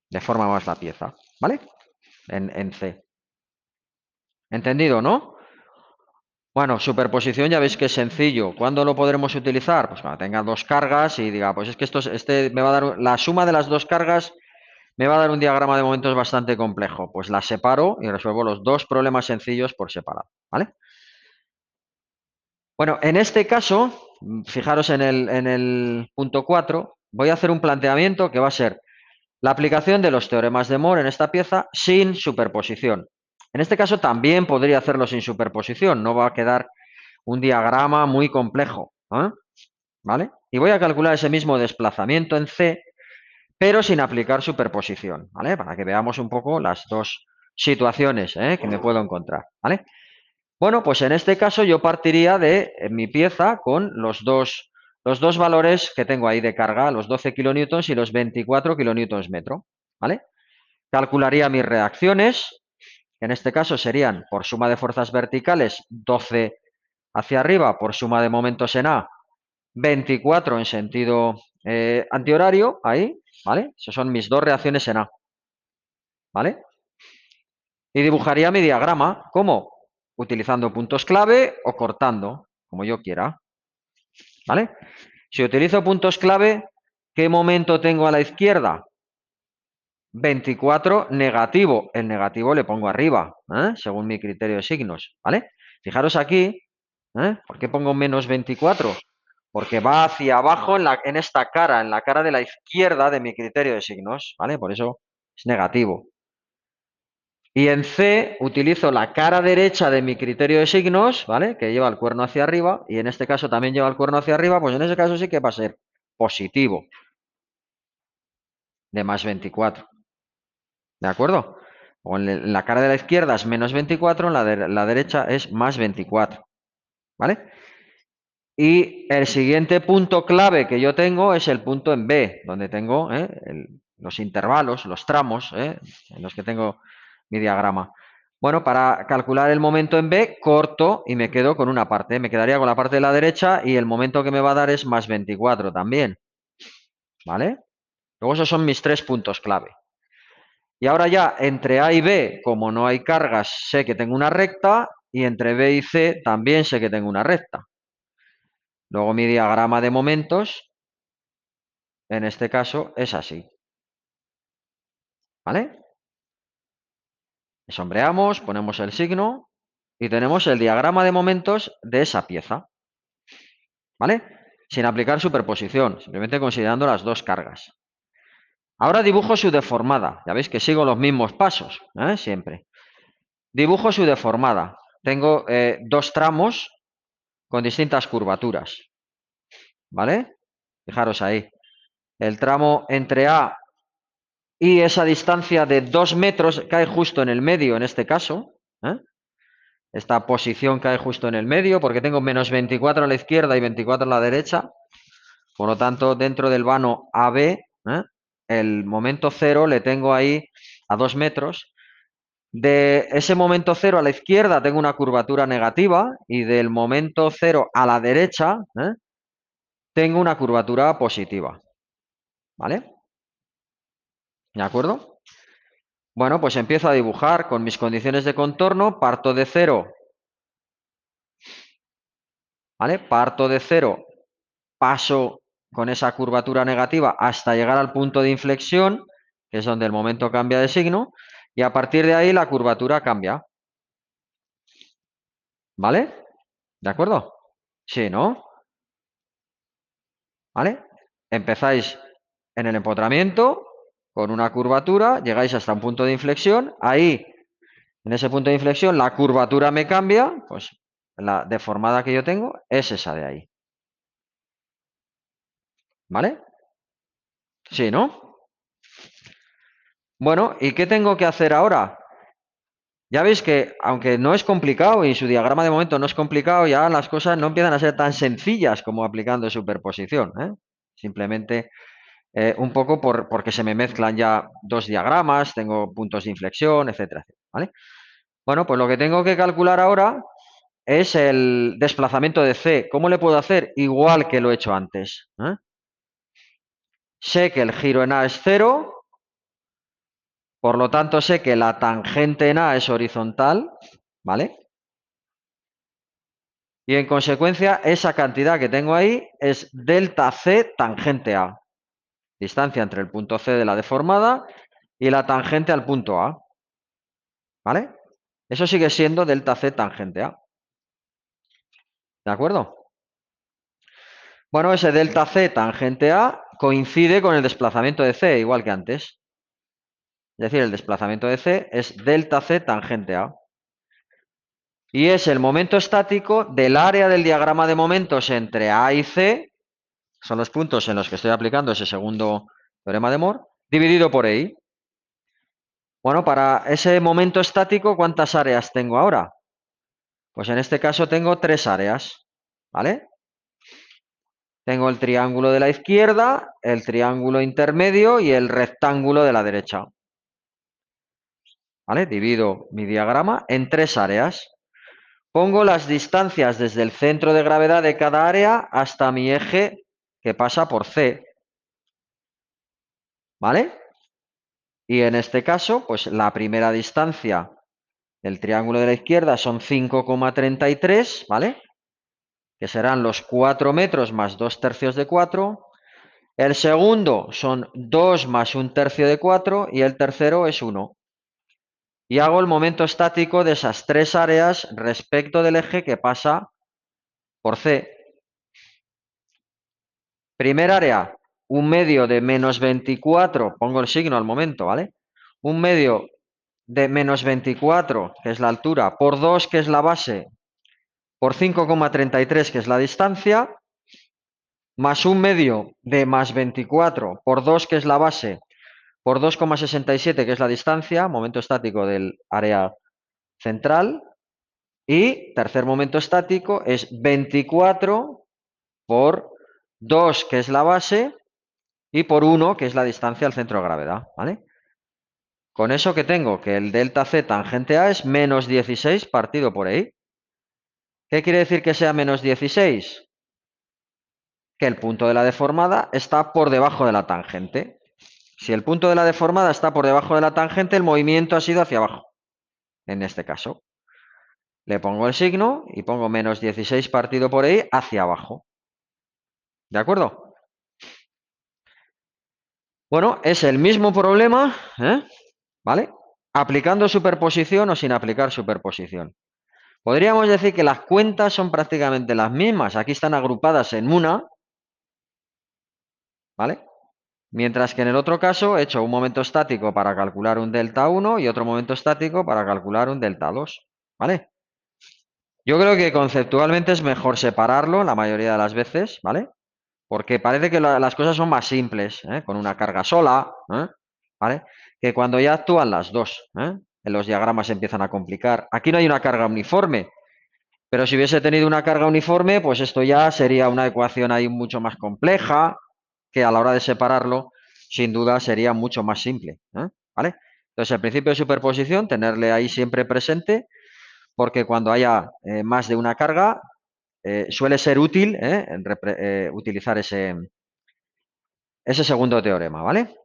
Deforma más la pieza, ¿vale? En C. ¿Entendido, no? Bueno, superposición ya veis que es sencillo. ¿Cuándo lo podremos utilizar? Pues cuando tenga dos cargas y diga, pues es que este me va a dar la suma de las dos cargas me va a dar un diagrama de momentos bastante complejo. Pues las separo y resuelvo los dos problemas sencillos por separado, ¿vale? Bueno, en este caso, fijaros en el punto 4, voy a hacer un planteamiento que va a ser la aplicación de los teoremas de Moore en esta pieza sin superposición. En este caso también podría hacerlo sin superposición, no va a quedar un diagrama muy complejo, ¿eh? ¿Vale? Y voy a calcular ese mismo desplazamiento en C, pero sin aplicar superposición, ¿vale? Para que veamos un poco las dos situaciones, que me puedo encontrar, ¿vale? Bueno, pues en este caso yo partiría de mi pieza con los dos valores que tengo ahí de carga, los 12 kilonewtons y los 24 kilonewtons metro, ¿vale? Calcularía mis reacciones, en este caso serían por suma de fuerzas verticales 12 hacia arriba, por suma de momentos en A 24 en sentido antihorario, ahí, ¿vale? Esas son mis dos reacciones en A, ¿vale? Y dibujaría mi diagrama, ¿cómo? Utilizando puntos clave o cortando, como yo quiera, ¿vale? Si utilizo puntos clave, ¿qué momento tengo a la izquierda? 24 negativo. El negativo le pongo arriba, según mi criterio de signos, ¿vale? Fijaros aquí, ¿por qué pongo menos 24? Porque va hacia abajo en esta cara, en la cara de la izquierda de mi criterio de signos, ¿vale? Por eso es negativo. Y en C utilizo la cara derecha de mi criterio de signos, ¿vale? Que lleva el cuerno hacia arriba, y en este caso también lleva el cuerno hacia arriba, pues en ese caso sí que va a ser positivo, de más 24. ¿De acuerdo? O en la cara de la izquierda es menos 24, en la derecha es más 24, ¿vale? Y el siguiente punto clave que yo tengo es el punto en B, donde tengo los intervalos, los tramos, en los que tengo mi diagrama. Bueno, para calcular el momento en B, corto y me quedo con una parte. Me quedaría con la parte de la derecha y el momento que me va a dar es más 24 también, ¿vale? Luego esos son mis tres puntos clave. Y ahora ya entre A y B, como no hay cargas, sé que tengo una recta, y entre B y C también sé que tengo una recta. Luego mi diagrama de momentos, en este caso, es así, ¿vale? Sombreamos, ponemos el signo y tenemos el diagrama de momentos de esa pieza, ¿vale? Sin aplicar superposición, simplemente considerando las dos cargas. Ahora dibujo su deformada. Ya veis que sigo los mismos pasos, siempre. Dibujo su deformada. Tengo dos tramos con distintas curvaturas, ¿vale? Fijaros ahí. El tramo entre A y esa distancia de 2 metros cae justo en el medio en este caso, Esta posición cae justo en el medio porque tengo menos 24 a la izquierda y 24 a la derecha. Por lo tanto, dentro del vano AB, el momento cero le tengo ahí a 2 metros. De ese momento cero a la izquierda tengo una curvatura negativa y del momento cero a la derecha tengo una curvatura positiva, ¿vale? ¿De acuerdo? Bueno, pues empiezo a dibujar con mis condiciones de contorno, parto de cero, ¿vale? Parto de cero, paso con esa curvatura negativa hasta llegar al punto de inflexión, que es donde el momento cambia de signo, y a partir de ahí la curvatura cambia. ¿Vale? ¿De acuerdo? Sí, ¿no? ¿Vale? Empezáis en el empotramiento con una curvatura, llegáis hasta un punto de inflexión, ahí, en ese punto de inflexión, la curvatura me cambia, pues la deformada que yo tengo es esa de ahí. ¿Vale? Sí, ¿no? Bueno, ¿y qué tengo que hacer ahora? Ya veis que, aunque no es complicado y su diagrama de momento no es complicado, ya las cosas no empiezan a ser tan sencillas como aplicando superposición, ¿eh? Simplemente un poco porque se me mezclan ya dos diagramas, tengo puntos de inflexión, etcétera, etcétera, ¿vale? Bueno, pues lo que tengo que calcular ahora es el desplazamiento de C. ¿Cómo le puedo hacer? Igual que lo he hecho antes, ¿eh? Sé que el giro en A es 0, por lo tanto sé que la tangente en A es horizontal, ¿vale? Y en consecuencia esa cantidad que tengo ahí es delta C tangente A. Distancia entre el punto C de la deformada y la tangente al punto A, ¿vale? Eso sigue siendo delta C tangente A, ¿de acuerdo? Bueno, ese delta C tangente A coincide con el desplazamiento de C, igual que antes. Es decir, el desplazamiento de C es delta C tangente A. Y es el momento estático del área del diagrama de momentos entre A y C, son los puntos en los que estoy aplicando ese segundo teorema de Moore, dividido por I. Bueno, para ese momento estático, ¿cuántas áreas tengo ahora? Pues en este caso tengo 3 áreas, ¿vale? Tengo el triángulo de la izquierda, el triángulo intermedio y el rectángulo de la derecha. ¿Vale? Divido mi diagrama en 3 áreas. Pongo las distancias desde el centro de gravedad de cada área hasta mi eje que pasa por C. ¿Vale? Y en este caso, pues la primera distancia del triángulo de la izquierda son 5,33, ¿vale? Que serán los 4 metros más 2 tercios de 4. El segundo son 2 más 1/3 de 4 y el tercero es 1. Y hago el momento estático de esas 3 áreas respecto del eje que pasa por C. Primer área, un medio de menos 24, pongo el signo al momento, ¿vale? Un medio de menos 24, que es la altura, por 2, que es la base, por 5,33, que es la distancia, más un medio de más 24 por 2, que es la base, por 2,67, que es la distancia, momento estático del área central, y tercer momento estático es 24 por 2, que es la base, y por 1, que es la distancia al centro de gravedad, ¿vale? Con eso que tengo, que el delta C tangente A es menos 16 partido por ahí. ¿Qué quiere decir que sea menos 16? Que el punto de la deformada está por debajo de la tangente. Si el punto de la deformada está por debajo de la tangente, el movimiento ha sido hacia abajo, en este caso. Le pongo el signo y pongo menos 16 partido por ahí hacia abajo. ¿De acuerdo? Bueno, es el mismo problema, ¿vale? Aplicando superposición o sin aplicar superposición. Podríamos decir que las cuentas son prácticamente las mismas. Aquí están agrupadas en una, ¿vale? Mientras que en el otro caso he hecho un momento estático para calcular un delta 1 y otro momento estático para calcular un delta 2, ¿vale? Yo creo que conceptualmente es mejor separarlo la mayoría de las veces, ¿vale? Porque parece que las cosas son más simples, con una carga sola, ¿vale? Que cuando ya actúan las dos, en los diagramas se empiezan a complicar. Aquí no hay una carga uniforme, pero si hubiese tenido una carga uniforme, pues esto ya sería una ecuación ahí mucho más compleja, que a la hora de separarlo, sin duda sería mucho más simple, ¿vale? Entonces, el principio de superposición, tenerle ahí siempre presente, porque cuando haya más de una carga, suele ser útil utilizar ese segundo teorema, ¿vale?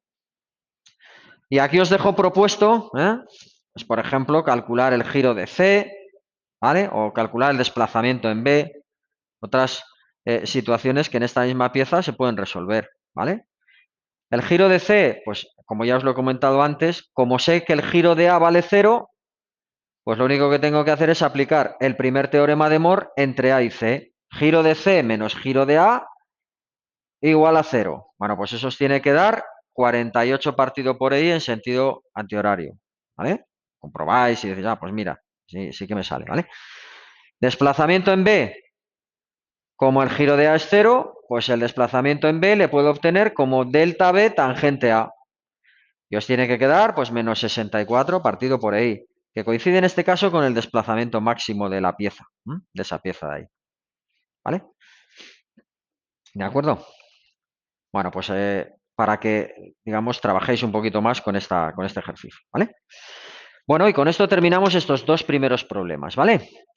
Y aquí os dejo propuesto, pues por ejemplo, calcular el giro de C, ¿vale? O calcular el desplazamiento en B, otras situaciones que en esta misma pieza se pueden resolver, ¿vale? El giro de C, pues como ya os lo he comentado antes, como sé que el giro de A vale 0, Pues lo único que tengo que hacer es aplicar el primer teorema de Moore entre A y C. Giro de C menos giro de A igual a 0. Bueno, pues eso os tiene que dar 48 partido por I en sentido antihorario. ¿Vale? Comprobáis y decís, ah, pues mira, sí que me sale, ¿vale? Desplazamiento en B, como el giro de A es 0, pues el desplazamiento en B le puedo obtener como delta B tangente A. Y os tiene que quedar pues menos 64 partido por ahí, que coincide en este caso con el desplazamiento máximo de la pieza, de esa pieza de ahí. ¿Vale? ¿De acuerdo? Bueno, pues para que, digamos, trabajéis un poquito más con este ejercicio. ¿Vale? Bueno, y con esto terminamos estos dos primeros problemas. ¿Vale?